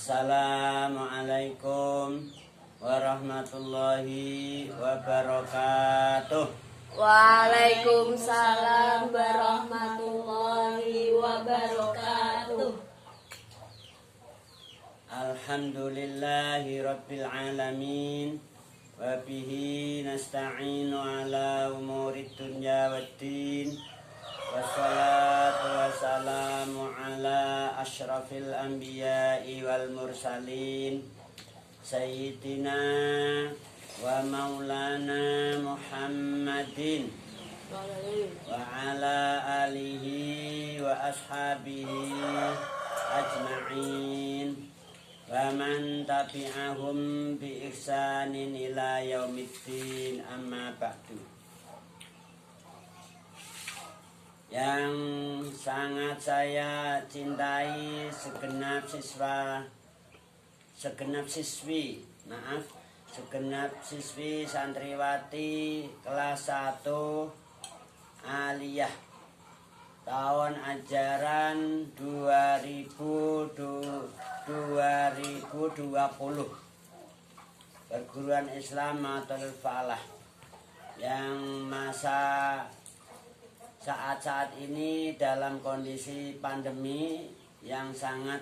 Assalamualaikum warahmatullahi wabarakatuh. Waalaikumsalam warahmatullahi wabarakatuh. Alhamdulillahi rabbil alamin. Wa bihi nasta'inu ala umurid dunya waddin. Wassalatu wassalamu ala asyrafil anbiya'i wal mursalin Sayyidina wa maulana Muhammadin wa ala alihi wa ashabihi ajma'in wa man tabi'ahum bi ihsanin ila yaumiddin, amma ba'du. Yang sangat saya cintai segenap siswi santriwati kelas 1 aliyah tahun ajaran 2020 perguruan Islam Matul Falah, yang saat ini dalam kondisi pandemi yang sangat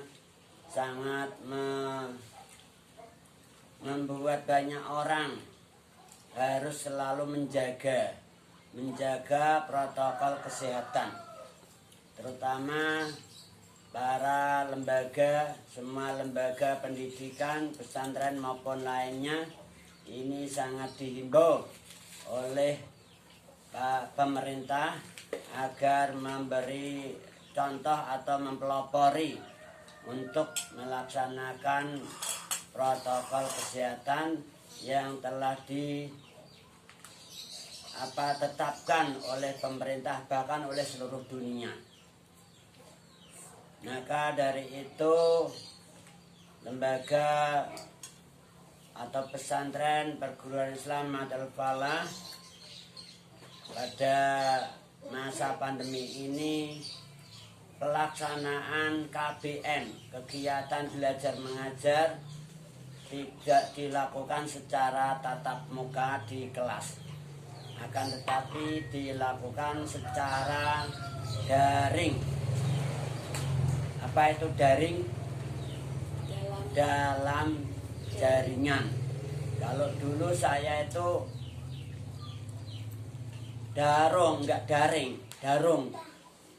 membuat banyak orang harus selalu menjaga protokol kesehatan, terutama para semua lembaga pendidikan, pesantren maupun lainnya. Ini sangat dihimbau oleh pemerintah agar memberi contoh atau mempelopori untuk melaksanakan protokol kesehatan yang telah ditetapkan oleh pemerintah, bahkan oleh seluruh dunia. Maka dari itu lembaga atau pesantren perguruan Islam Matul Falah pada masa pandemi ini, pelaksanaan KBM, kegiatan belajar mengajar, tidak dilakukan secara tatap muka di kelas, akan tetapi dilakukan secara daring. Apa itu daring? Dalam jaringan. Kalau dulu saya itu darung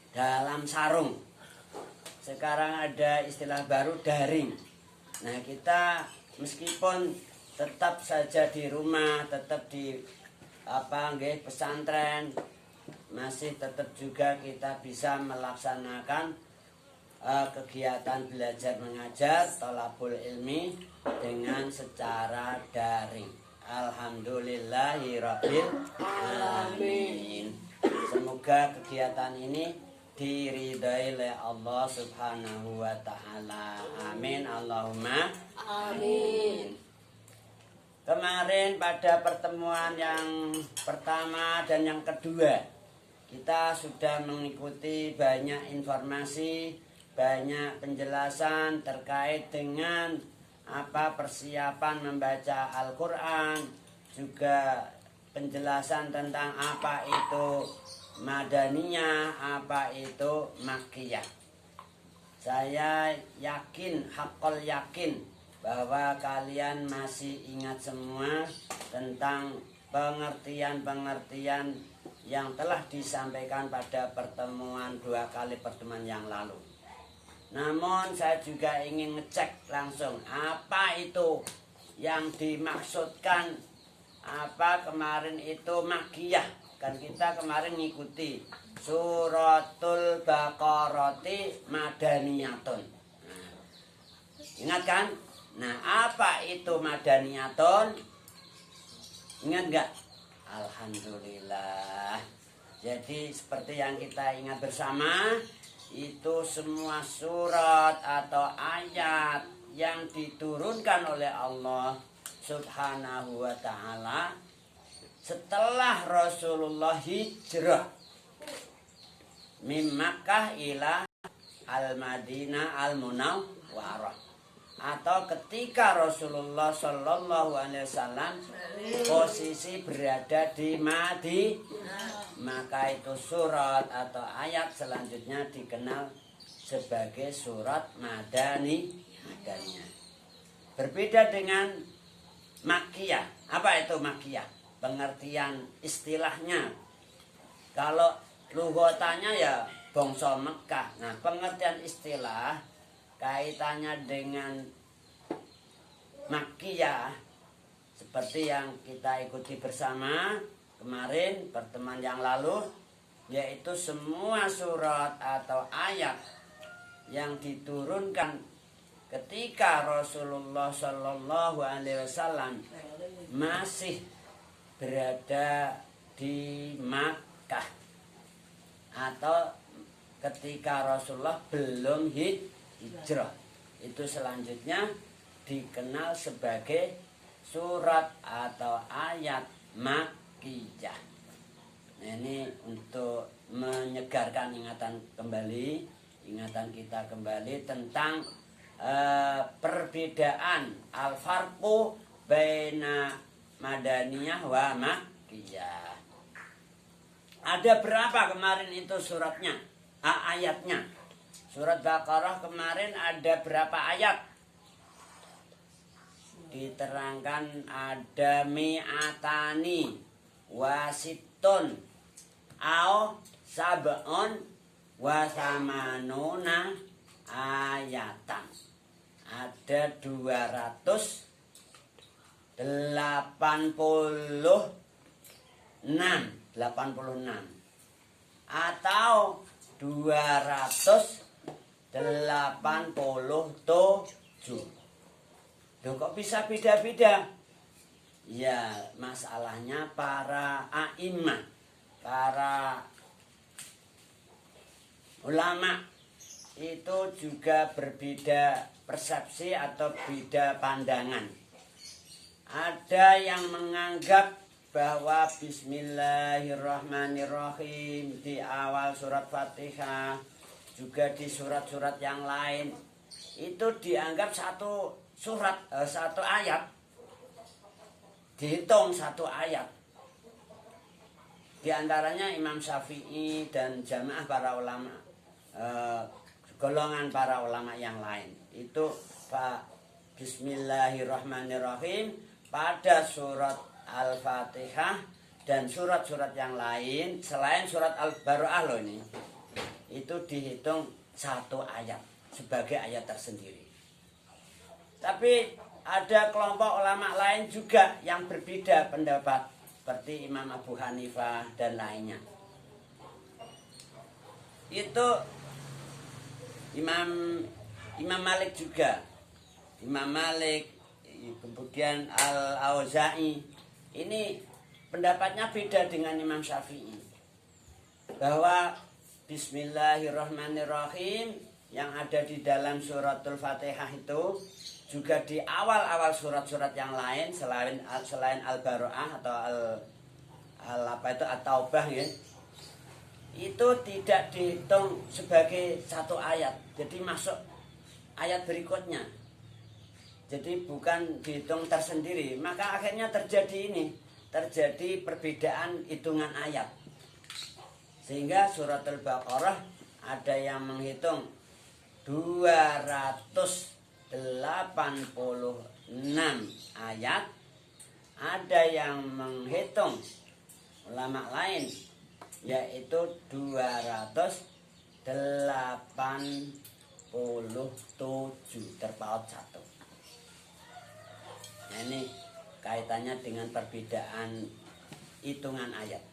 dalam sarung. Sekarang ada istilah baru, daring. Nah, kita meskipun tetap saja di rumah, tetap di pesantren, masih tetap juga kita bisa melaksanakan kegiatan belajar mengajar, thalabul ilmi dengan secara daring. Alhamdulillahirabbil alamin. Semoga kegiatan ini diridhai oleh Allah Subhanahu wa taala. Amin, Allahumma Amin. Kemarin pada pertemuan yang pertama dan yang kedua, kita sudah mengikuti banyak informasi, banyak penjelasan terkait dengan persiapan membaca Al-Quran, juga penjelasan tentang apa itu Madaniyah, apa itu Makkiyah. Saya yakin, haqqal yakin, bahwa kalian masih ingat semua tentang pengertian-pengertian yang telah disampaikan pada pertemuan 2 kali pertemuan yang lalu. Namun saya juga ingin ngecek langsung apa itu yang dimaksudkan, kemarin itu Makkiyah. Kan kita kemarin ngikuti Suratul Baqarati Madaniyatun. Ingat kan? Nah, apa itu Madaniyatun? Ingat gak? Alhamdulillah. Jadi seperti yang kita ingat bersama, itu semua surat atau ayat yang diturunkan oleh Allah Subhanahu wa ta'ala setelah Rasulullah hijrah min Makkah ila Al-Madinah Al-Munawwarah. atau ketika Rasulullah Shallallahu Alaihi Wasallam posisi berada di Madinah, maka itu surat atau ayat selanjutnya dikenal sebagai surat Madaniyah. Berbeda dengan Makkiyah. Apa itu Makkiyah? Pengertian istilahnya. Kalau lugatannya ya bangsa Mekah. Nah, pengertian istilah kaitannya dengan Makkiyah seperti yang kita ikuti bersama kemarin pertemuan yang lalu, yaitu semua surat atau ayat yang diturunkan ketika Rasulullah Shallallahu Alaihi Wasallam masih berada di Makkah atau ketika Rasulullah belum hijrah, itu selanjutnya dikenal sebagai surat atau ayat Makkiyah. Nah, ini untuk menyegarkan ingatan kita kembali tentang perbedaan al-farqu baina Madaniyah wa Makkiyah. Ada berapa kemarin itu suratnya? Ayatnya. Surat Baqarah kemarin ada berapa ayat? Diterangkan ada mi'atani wasitun au sab'un wa samanuna ayatan. Ada 86 atau 287. Loh, kok bisa beda-beda? Ya, masalahnya para a'imah, para ulama itu juga berbeda persepsi atau beda pandangan. Ada yang menganggap bahwa Bismillahirrahmanirrahim di awal surat Fatihah, juga di surat-surat yang lain, itu dianggap satu surat, satu ayat, dihitung satu ayat. Di antaranya Imam Syafi'i dan jamaah para ulama, golongan para ulama yang lain, itu Bismillahirrahmanirrahim pada surat Al-Fatihah dan surat-surat yang lain selain surat Al-Baro'ah loh ini, itu dihitung satu ayat sebagai ayat tersendiri. Tapi ada kelompok ulama lain juga yang berbeda pendapat, seperti Imam Abu Hanifah dan lainnya. Itu Imam Malik juga, Imam Malik, kemudian Al-Auza'i, ini pendapatnya beda dengan Imam Syafi'i, bahwa Bismillahirrahmanirrahim yang ada di dalam suratul Fatihah itu juga di awal-awal surat-surat yang lain selain Al-Baro'ah atau At-Taubah ya, itu tidak dihitung sebagai satu ayat, jadi masuk ayat berikutnya, jadi bukan dihitung tersendiri. Maka akhirnya terjadi perbedaan hitungan ayat, sehingga surat Al-Baqarah ada yang menghitung 286 ayat, ada yang menghitung ulama lain yaitu 287, terpaut satu. Nah, ini kaitannya dengan perbedaan hitungan ayat.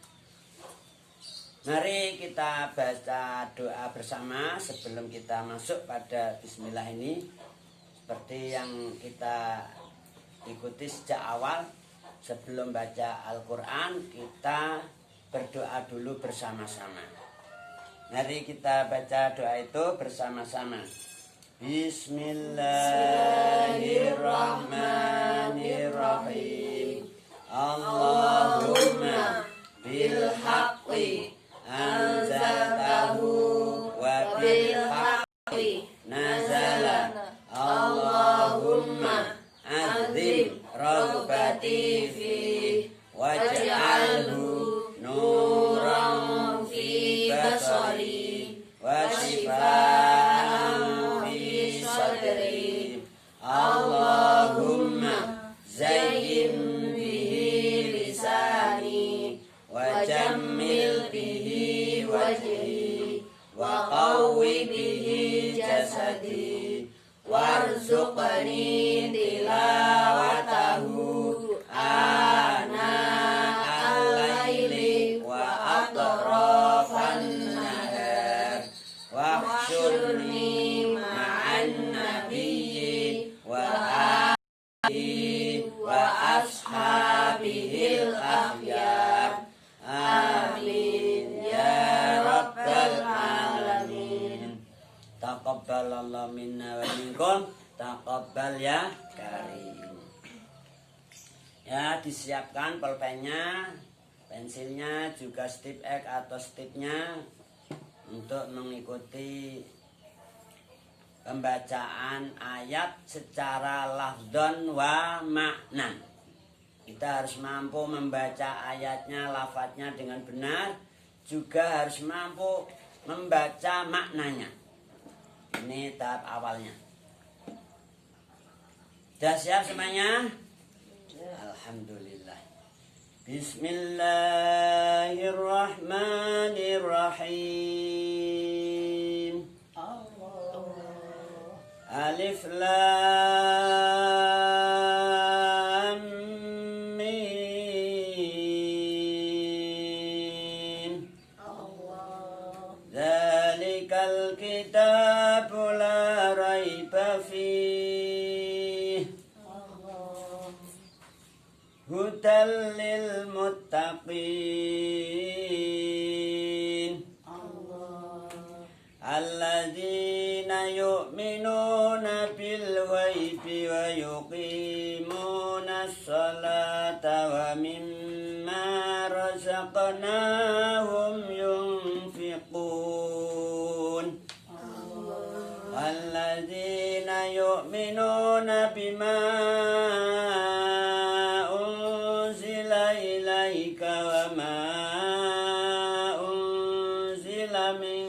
Mari kita baca doa bersama sebelum kita masuk pada bismillah ini. Seperti yang kita ikuti sejak awal, sebelum baca Al-Quran kita berdoa dulu bersama-sama. Mari kita baca doa itu bersama-sama. Bismillahirrahmanirrahim. Allahumma bil haqqi anzaltahu wa bil haqqi nazala. Allahumma wajhi wa qawwi bihi jasadi warzuqni tilawatahu ana al-laili wa atrafan nahar wahsyurni ma'an nabiyyi wa alihi wa ashabihil akhyar. Amin ya rabbal alamin. Taqabbalallahu minna wa minkum. Taqabbal ya karim. Ya, disiapkan pulpennya, pensilnya, juga stip X atau stipnya untuk mengikuti pembacaan ayat secara lafdzon wa makna. Kita harus mampu membaca ayatnya, lafadznya dengan benar, juga harus mampu membaca maknanya. Ini tahap awalnya. Sudah siap semuanya? Alhamdulillah. Bismillahirrahmanirrahim. Alif Lam Mim. Dzalikal kitabu la raiba fihi hudal lil muttaqin alladzina yu'minuna bil ghaibi wa yuqimuna sholata wa mimma razaqnahum yunfiqun alladzina yu'minuna bima unzila ilaika wa ma unzila min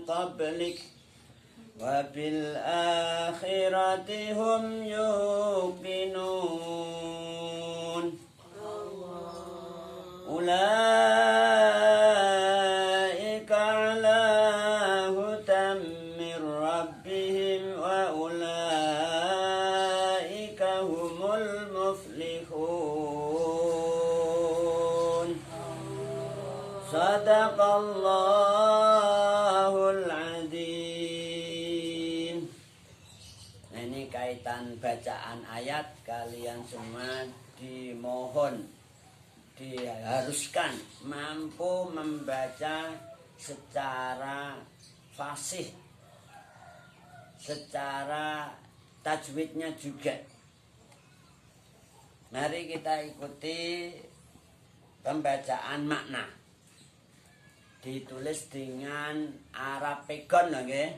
qablik wa bil akhirati hum yuqinun. Ulaika ala hudan min rabbihim wa ulaika humul muflihun. Sadaqallahul adzim. Nah, ini kaitan bacaan ayat, kalian semua dimohon, diharuskan mampu membaca secara fasih, secara tajwidnya juga. Mari kita ikuti pembacaan makna. Ditulis dengan Arapegon loh, nggih.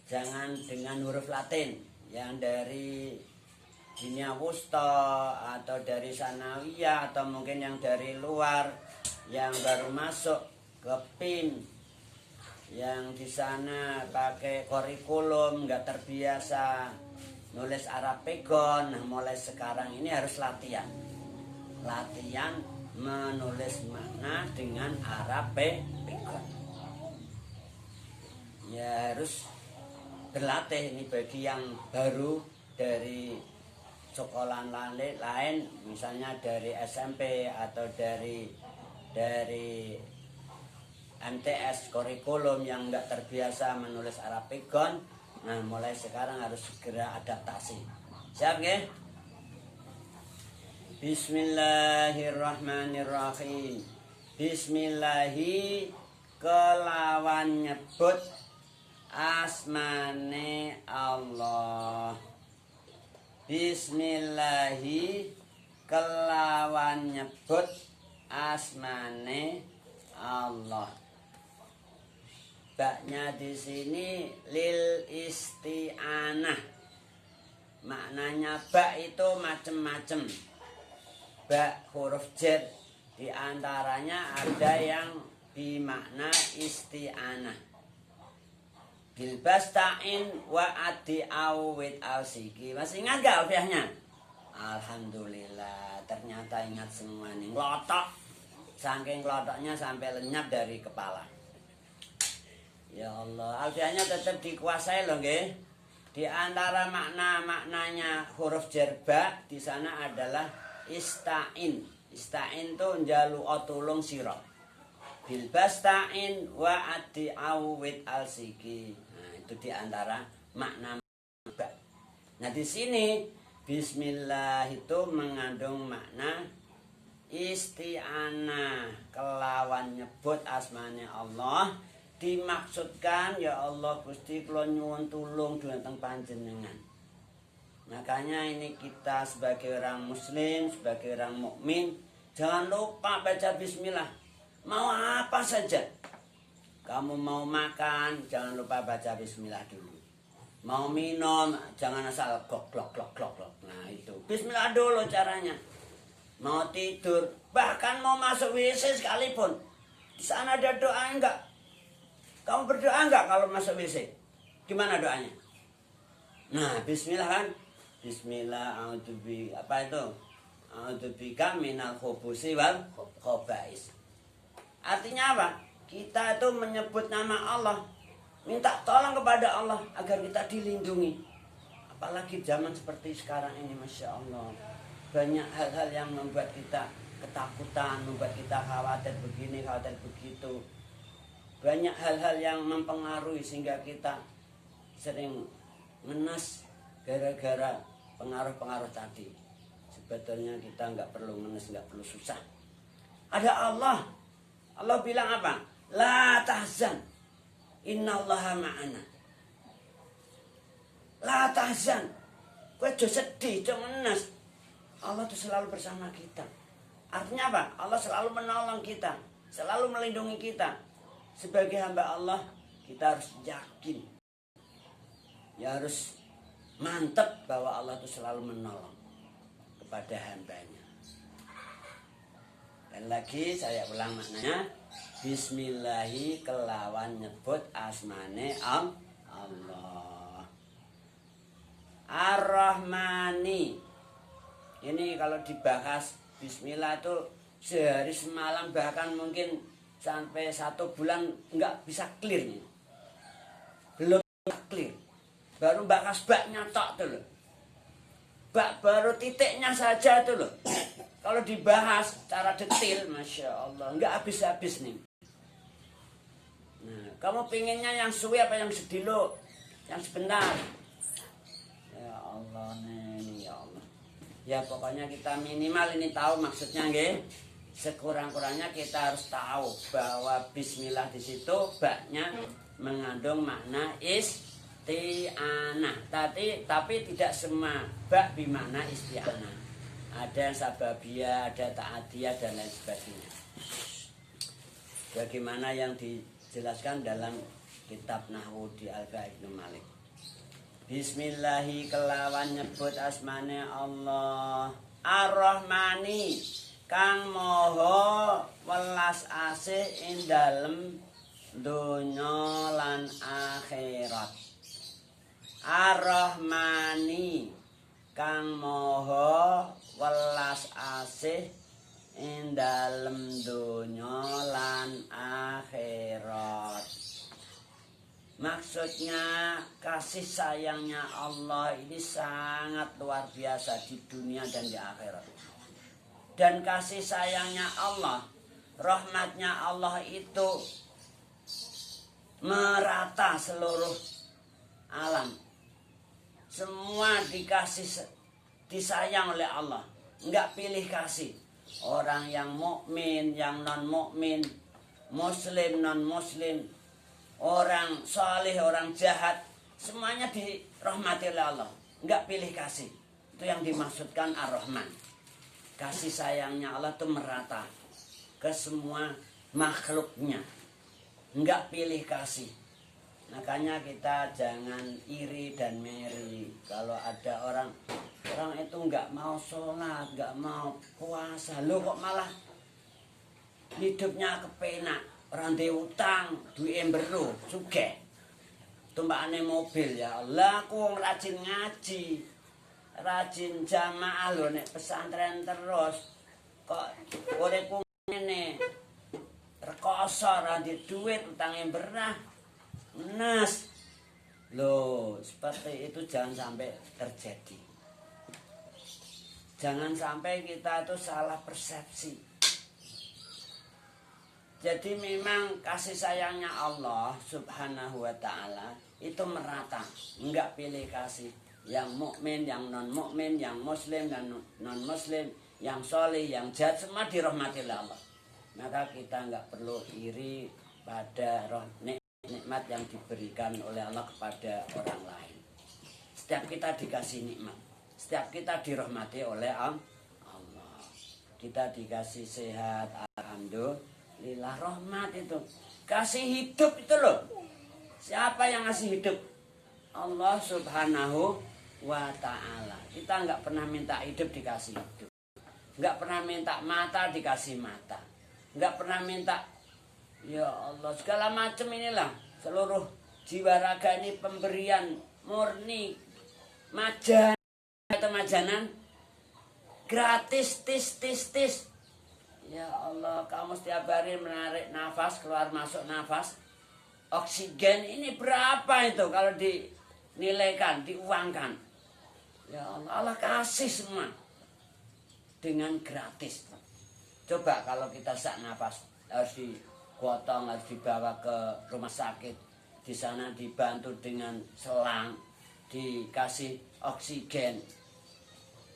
Jangan dengan huruf Latin yang dari Dinia Wusta atau dari Sanawiyah atau mungkin yang dari luar yang baru masuk ke PIN, yang di sana pakai kurikulum nggak terbiasa nulis Arapegon. Nah, mulai sekarang ini harus latihan menulis makna dengan Arapegon. Ya harus berlatih ini bagi yang baru dari sekolah lain, misalnya dari SMP atau dari MTS kurikulum yang nggak terbiasa menulis Arapegon. Nah, mulai sekarang harus segera adaptasi. Siap nggih? Bismillahirrahmanirrahim. Bismillahi kelawan nyebut asmane Allah. Bismillahi kelawan nyebut asmane Allah. Baknya di sini lil isti'anah. Maknanya bak itu macem-macem. Bak huruf jar, di antaranya ada yang bermakna isti'anah. Bilbasta'in wa adi awit awsiki. Masih ingat gak alfiahnya? Alhamdulillah, ternyata ingat semua nih. Ngelotok, saking ngelotoknya sampai lenyap dari kepala. Ya Allah, alfiahnya tetap dikuasai loh nggih. Di antara makna-maknanya huruf jerba di sana adalah ista'in. Ista'in tuh njalu tulung sira. Bil basta'in wa ati awit alsiki. Nah, itu di antara makna. Nah, di sini bismillah itu mengandung makna isti'anah, kelawan nyebut asmane Allah, dimaksudkan ya Allah Gusti kula nyuwun tulung dhumateng panjenengan. Makanya ini kita sebagai orang muslim, sebagai orang mukmin, jangan lupa baca bismillah. Mau apa saja. Kamu mau makan, jangan lupa baca bismillah dulu. Mau minum, jangan asal glok glok glok glok glok. Nah itu, bismillah dulu caranya. Mau tidur, bahkan mau masuk WC sekalipun, di sana ada doa enggak? Kamu berdoa enggak kalau masuk WC? Gimana doanya? Nah, bismillah kan? Bismillah, a'udzubi, apa itu? A'udzubika minal khubusi wal khobais. Artinya apa? Kita itu menyebut nama Allah, minta tolong kepada Allah agar kita dilindungi. Apalagi zaman seperti sekarang ini, Masya Allah. Banyak hal-hal yang membuat kita ketakutan, membuat kita khawatir begini, khawatir begitu. Banyak hal-hal yang mempengaruhi sehingga kita sering ngenes gara-gara pengaruh-pengaruh tadi. Sebetulnya kita nggak perlu ngenes, nggak perlu susah. Ada Allah. Allah bilang apa? La tahzan. Innallaha ma'ana. La tahzan. Kowe aja sedih, aja ngenes. Allah itu selalu bersama kita. Artinya apa? Allah selalu menolong kita, selalu melindungi kita. Sebagai hamba Allah, kita harus yakin. Ya harus mantap bahwa Allah itu selalu menolong kepada hambanya. Dan lagi saya ulang maknanya. Bismillahi kelawan nyebut asmane Allah. Ar-Rahmani. Ini kalau dibahas bismillah itu sehari semalam bahkan mungkin sampai 1 bulan nggak bisa clear nih. Belum clear. Baru bahas baknya tok tuh loh. Bak baru titiknya saja tuh loh. Kalau dibahas secara detail, Masya Allah, nggak habis-habis nih. Nah, kamu pinginnya yang suwi apa yang sedilo? Yang sebentar? Ya Allah nih, ya Allah. Ya pokoknya kita minimal ini tahu maksudnya nggih. Sekurang-kurangnya kita harus tahu bahwa bismillah di situ baknya mengandung makna isti'anah. Tapi tidak semua bak bermakna isti'anah. Ada yang sababiyah, ada ta'adiyah dan lain sebagainya. Bagaimana yang dijelaskan dalam kitab Nahwu di Alfiah Ibnu Malik. Bismillahi kelawan nyebut asmane Allah. Ar-Rahmani kang moho welas asih ing dalem donya lan akhirat. Ar-Rahmani kang moho welas asih ing dalem donya lan akhirat. Maksudnya kasih sayangnya Allah ini sangat luar biasa di dunia dan di akhirat. Dan kasih sayangnya Allah, rahmatnya Allah itu merata seluruh alam. Semua disayang oleh Allah, enggak pilih kasih. Orang yang mukmin, yang non mukmin, muslim, non muslim, orang saleh, orang jahat, semuanya dirahmati oleh Allah. Enggak pilih kasih. Itu yang dimaksudkan Ar-Rahman. Kasih sayangnya Allah itu merata ke semua makhluknya. Enggak pilih kasih. Makanya kita jangan iri dan meri. Kalau ada orang itu enggak mau sholat, enggak mau puasa, lo kok malah hidupnya kepenak. Orang di utang, duit emberu, sugih. Tumpakane mobil, ya Allah, aku rajin ngaji, rajin jamaah lho nek pesantren terus. Kok uripku ngene, rekoso ra di duit, utange berah. Nas. Loh, seperti itu jangan sampai terjadi. Jangan sampai kita itu salah persepsi. Jadi memang kasih sayangnya Allah Subhanahu wa taala itu merata, enggak pilih kasih yang mukmin, yang non mukmin, yang muslim dan non muslim, yang soleh, yang jahat, semua dirahmati oleh Allah. Maka kita enggak perlu iri pada nikmat yang diberikan oleh Allah kepada orang lain. Setiap kita dikasih nikmat, setiap kita dirahmati oleh Allah. Kita dikasih sehat, alhamdulillah, rahmat itu. Kasih hidup itu loh. Siapa yang ngasih hidup? Allah Subhanahu wa ta'ala. Kita nggak pernah minta hidup dikasih hidup. Nggak pernah minta mata dikasih mata. Nggak pernah minta, ya Allah, segala macam inilah. Seluruh jiwa raga ini pemberian murni. Majan atau majanan gratis, tis. Ya Allah, kamu setiap hari menarik nafas, keluar masuk nafas. Oksigen ini berapa itu kalau dinilaikan, diuangkan? Ya Allah, Allah kasih semua dengan gratis. Coba kalau kita sak nafas harus digotong, harus dibawa ke rumah sakit. Di sana dibantu dengan selang, dikasih oksigen.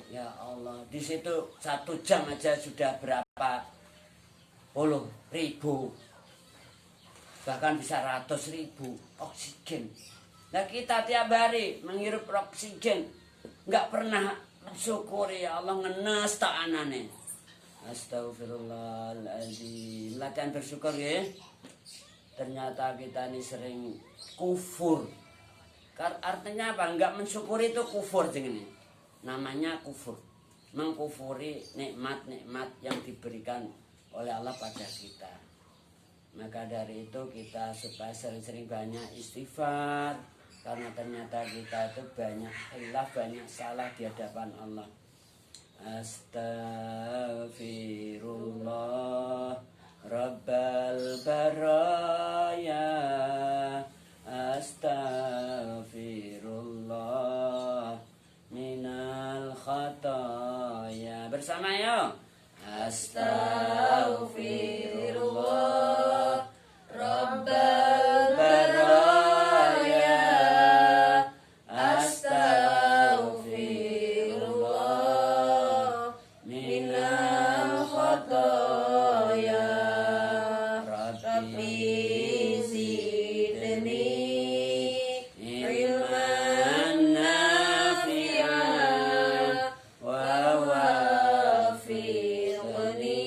Ya Allah, di situ 1 jam aja sudah berapa puluh ribu, bahkan bisa 100.000 oksigen. Nah kita tiap hari menghirup oksigen, nggak pernah mensyukuri. Ya Allah, ngenes tak anane. Astagfirullahaladzim. Latihan bersyukur ya. Ternyata kita ini sering kufur. Artinya apa? Nggak mensyukuri itu kufur ini. Namanya kufur. Mengkufuri nikmat-nikmat yang diberikan oleh Allah pada kita. Maka dari itu kita supaya sering-sering banyak istighfar. Karena ternyata kita itu banyak khilaf, banyak salah di hadapan Allah. Astaghfirullah Rabbal baraya. Astaghfirullah minal khataya. Bersama yuk. Astaghfirullah Rabbal baraya. Astaghfirullah minal khataya. Rabbi zidni ilman nafi'an wa wafiqni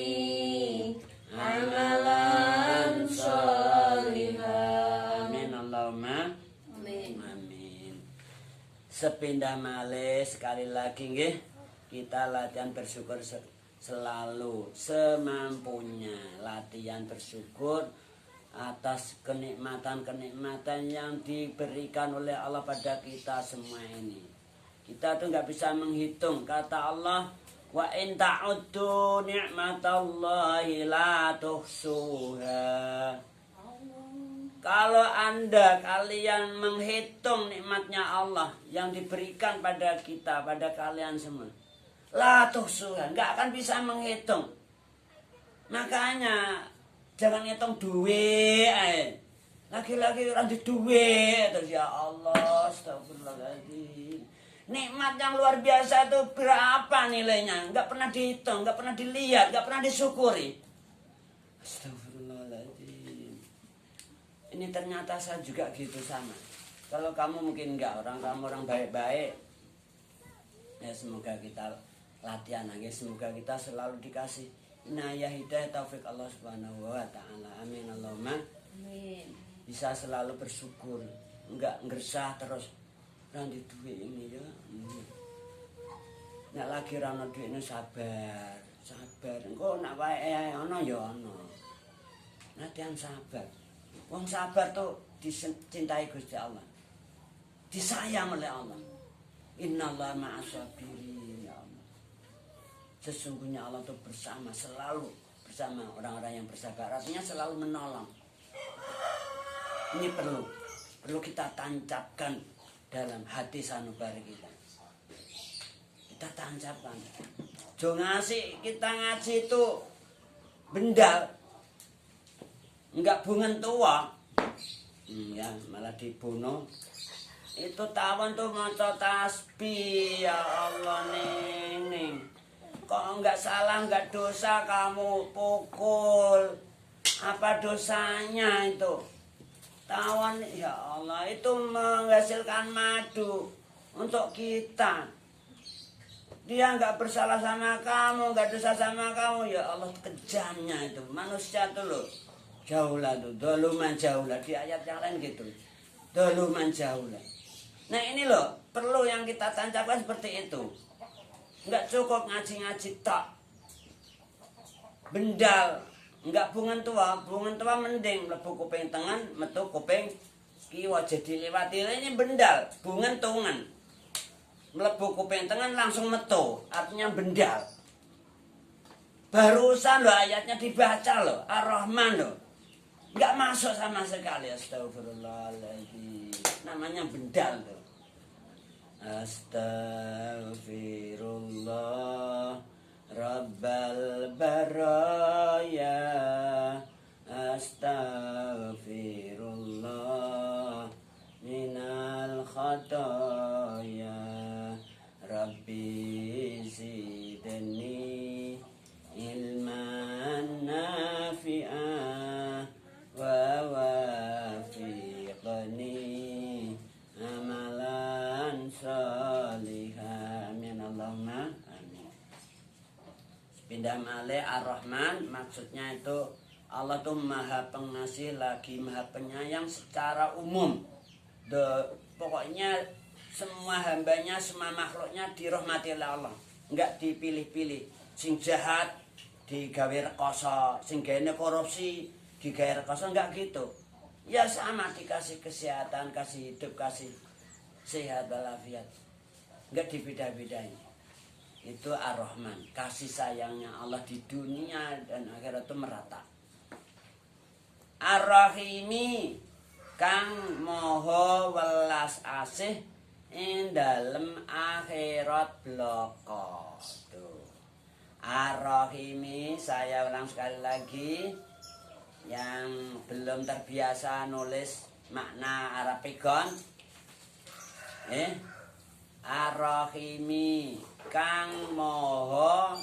amalan sholihan. Amin Allahumma amin. Sepindah malih sekali lagi nggih, kita latihan bersyukur selalu semampunya. Latihan bersyukur atas kenikmatan-kenikmatan yang diberikan oleh Allah pada kita semua ini. Kita tuh nggak bisa menghitung. Kata Allah, wa in ta'uddu ni'matallahi la tuhsuha. Kalau kalian menghitung nikmatnya Allah yang diberikan pada kita, pada kalian semua, la tuhsuha, nggak akan bisa menghitung. Makanya jangan ngitung duit. Lagi-lagi orang di duit terus, ya Allah, astagfirullahaladzim. Nikmat yang luar biasa itu berapa nilainya? Nggak pernah dihitung, nggak pernah dilihat, nggak pernah disyukuri. Astagfirullahaladzim. Ini ternyata saya juga gitu sama. Kalau kamu mungkin enggak, kamu orang baik-baik. Ya semoga kita latihan lagi, semoga kita selalu dikasih inayah, hidayah, taufik Allah Subhanahu wa taala. Amin Allahumma Amin. Bisa selalu bersyukur, enggak ngersah terus. Ranti duit ini ya. Nek lagi rano duit ini sabar. Engko nak wae ana ya ana. Latihan sabar. Wong sabar tuh dicintai Gusti Allah. Disayang oleh Allah. Innallaha ma'as-sabirin, ya Allah. Sesungguhnya Allah itu selalu bersama orang-orang yang bersabar. Artinya selalu menolong. Ini perlu. perlu kita tancapkan dalam hati sanubari kita. Kita tancapkan. Jangan ngasih kita ngaji itu bendal, enggak bungan tua, ya malah dibunuh. Itu tawon tuh maca tasbih, ya Allah Ning. Kok enggak salah, enggak dosa kamu pukul. Apa dosanya itu? Tawon, ya Allah, itu menghasilkan madu untuk kita. Dia enggak bersalah sama kamu, enggak dosa sama kamu. Ya Allah, kejamnya itu. Manusia tuh loh, jauhlah tuh, doluman jauhlah. Di ayat yang lain gitu, doluman jauhlah. Nah ini loh, perlu yang kita tancapkan seperti itu. Enggak cukup ngaji-ngaji tak. Bendal, enggak bungan tua mending mlebu kuping tengen, metu kuping kiwa jadi lewati. Ini bendal, bungan tungan. Mlebu kuping tengen langsung metu, artinya bendal. Barusan loh ayatnya dibaca loh, Ar-Rahman loh. Enggak masuk sama sekali, astagfirullahaladzim. Namanya bendal tuh. Astaghfirullah Rabbal baraya, astaghfirullah minal khataya, Rabbi zidni ilman nafi'ah wa wafiqni amalan salihah. Amin Allahumma amin. Pindah malih Ar-Rahman, maksudnya itu Allah tuh maha pengasih lagi maha penyayang secara umum. Pokoknya semua hambanya, semua makhluknya dirahmati oleh Allah. Enggak dipilih-pilih. Sing jahat digawe rekoso, sing gawe korupsi digawe rekoso, enggak gitu. Ya sama, dikasih kesehatan, kasih hidup, kasih sehat walafiat. Enggak dibeda-bedain. Itu Ar-Rahman, kasih sayangnya Allah di dunia dan akhirat itu merata. Ar-Rahimi, kang moho welas asih ing dalem akhirat bloko. Tuh. Ar-Rahimi, saya ulang sekali lagi, yang belum terbiasa nulis makna Arabigon, Ar-Rahimi, kang moho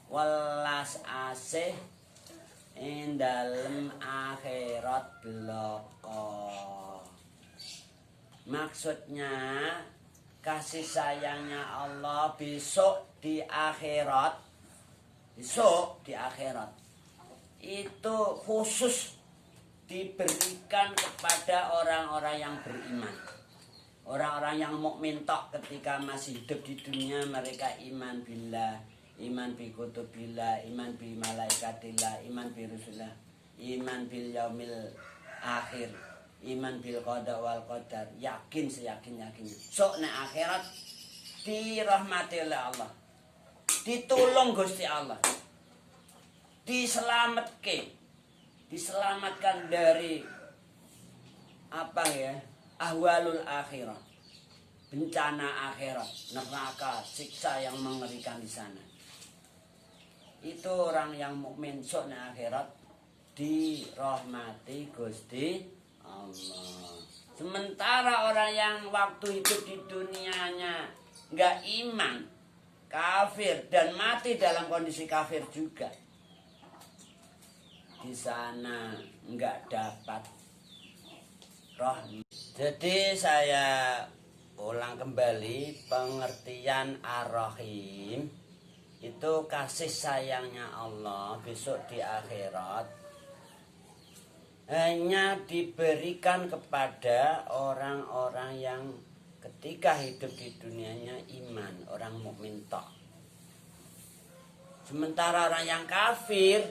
welas asih ing dalem akhirat bloko. Maksudnya kasih sayangnya Allah besok di akhirat, itu khusus diberikan kepada orang-orang yang beriman. Orang-orang yang mukmin tok ketika masih hidup di dunia, mereka iman billah, iman bi kutubillah, iman bi malaikatillah, iman bi rusulillah, iman bil yaumil akhir, iman bil qada wal qadar, yakin seyakin-yakinnya. Sok nek akhirat dirahmati oleh Allah. Ditulung Gusti Allah. Diselamatkan dari apa ya? Ahwalul akhirat, bencana akhirat, neraka, siksa yang mengerikan di sana. Itu orang yang mukmin sok nek akhirat dirahmati Gusti Allah. Sementara orang yang waktu hidup di dunianya enggak iman, kafir dan mati dalam kondisi kafir juga, di sana enggak dapat rahmat. Jadi saya ulang kembali, pengertian Ar-Rahim itu kasih sayangnya Allah besok di akhirat hanya diberikan kepada orang-orang yang ketika hidup di dunianya iman, orang mukmin tok. Sementara orang yang kafir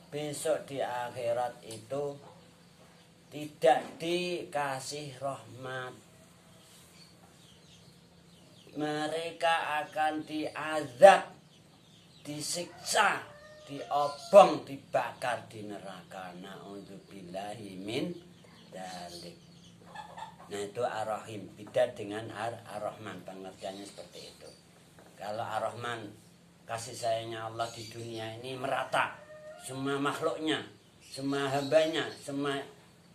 besok di akhirat itu tidak dikasih rahmat. Mereka akan diazab, disiksa, diobong, dibakar di neraka. Na'udzubillahi min dzalik. Nah itu Ar-Rahim, beda dengan Ar-Rahman, pengertiannya seperti itu. Kalau Ar-Rahman, kasih sayangnya Allah di dunia ini merata, semua makhluknya, semua hambanya, semua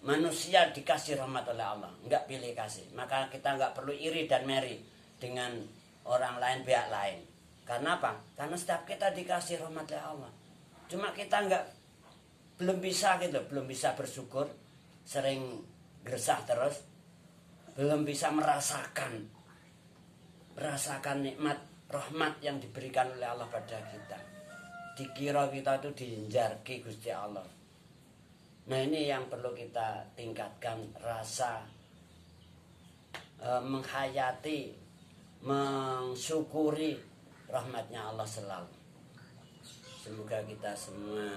manusia dikasih rahmat oleh Allah, enggak pilih kasih. Maka kita enggak perlu iri dan meri dengan orang lain, pihak lain. Karena apa? Karena setiap kita dikasih rahmat oleh Allah. Cuma kita belum bisa belum bisa bersyukur, sering gersah terus, belum bisa merasakan nikmat rahmat yang diberikan oleh Allah pada kita. Dikira kita itu diinjarki Gusti Allah. Nah ini yang perlu kita tingkatkan, rasa menghayati, mensyukuri rahmatnya Allah selalu. Semoga kita semua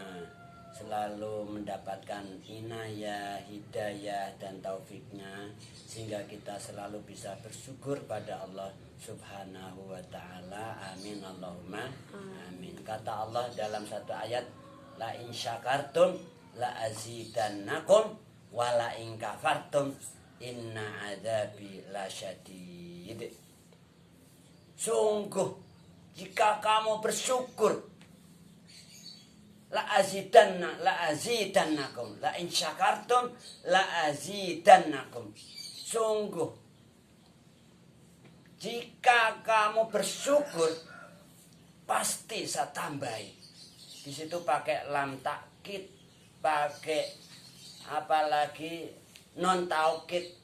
selalu mendapatkan inayah, hidayah dan taufiknya, sehingga kita selalu bisa bersyukur pada Allah Subhanahu wa ta'ala. Amin Allahumma amin. Kata Allah dalam satu ayat, la in syakartum la azidannakum wa la in kafartum inna adzabi lasyadid. Sungguh jika kamu bersyukur, la azidannakum, la in syakartum la azidannakum. Sungguh jika kamu bersyukur pasti saya tambahi. Di situ pakai lam takkid, pakai apalagi non taukid,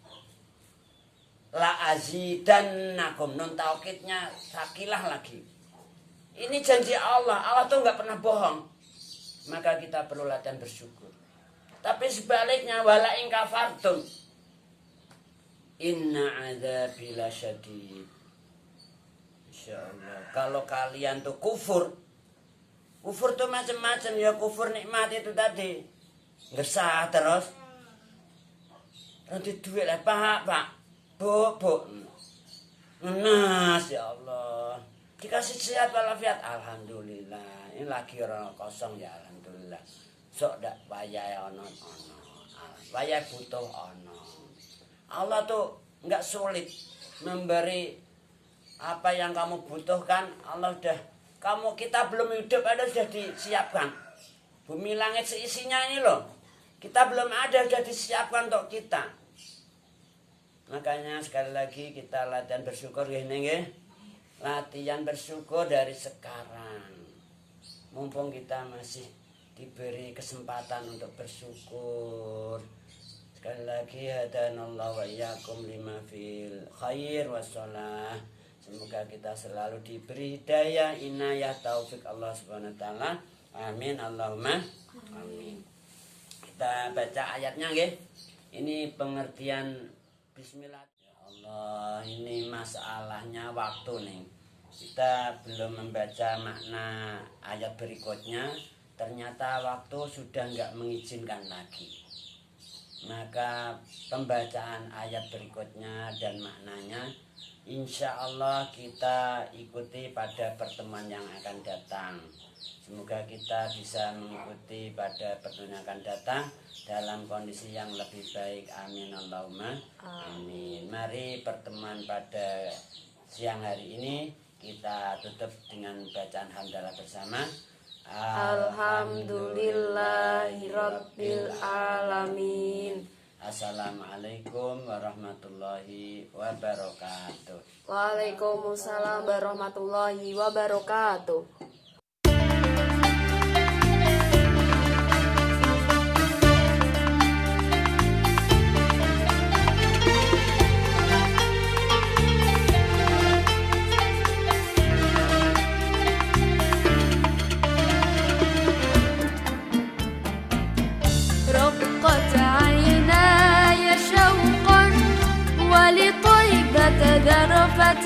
la azidannakum, non taukidnya sakilah lagi. Ini janji Allah, Allah tuh nggak pernah bohong. Maka kita perlu latihan bersyukur. Tapi sebaliknya, wala in kafartum inna adzabi lasyadid. Insyaallah. Kalau kalian tuh kufur tuh macam-macam ya. Kufur nikmat itu tadi, ngesah terus. Nanti duit lah pak, bu, nas ya Allah. Dikasih sehat walafiat, alhamdulillah. Ini lagi orang kosong ya, alhamdulillah. Sok dak payah ono, payah butuh ono. Allah tuh nggak sulit memberi apa yang kamu butuhkan. Allah udah, kita belum hidup ada sudah disiapkan. Bumi langit seisinya ini loh, kita belum ada sudah disiapkan untuk kita. Makanya sekali lagi kita latihan bersyukur gini nggih. Latihan bersyukur dari sekarang. Mumpung kita masih diberi kesempatan untuk bersyukur. Sekali lagi hadanallahu wa iyyakum lima fil khair wassalah. Semoga kita selalu diberi hidayah, inayah, taufik Allah Subhanahu wa taala. Amin Allahumma amin. Kita baca ayatnya nggih. Ini pengertian bismillah. Ya Allah, ini masalahnya waktu nih. Kita belum membaca makna ayat berikutnya. Ternyata waktu sudah nggak mengizinkan lagi. Maka pembacaan ayat berikutnya dan maknanya insya Allah kita ikuti pada pertemuan yang akan datang. Semoga kita bisa mengikuti pada pertemuan yang akan datang dalam kondisi yang lebih baik. Amin Allahumma amin. Mari pertemuan pada siang hari ini kita tutup dengan bacaan hamdalah bersama. Alhamdulillahirabbil alamin. Assalamualaikum warahmatullahi wabarakatuh. Waalaikumsalam warahmatullahi wabarakatuh. رقت عيناي شوقا ولطيبة ذرفت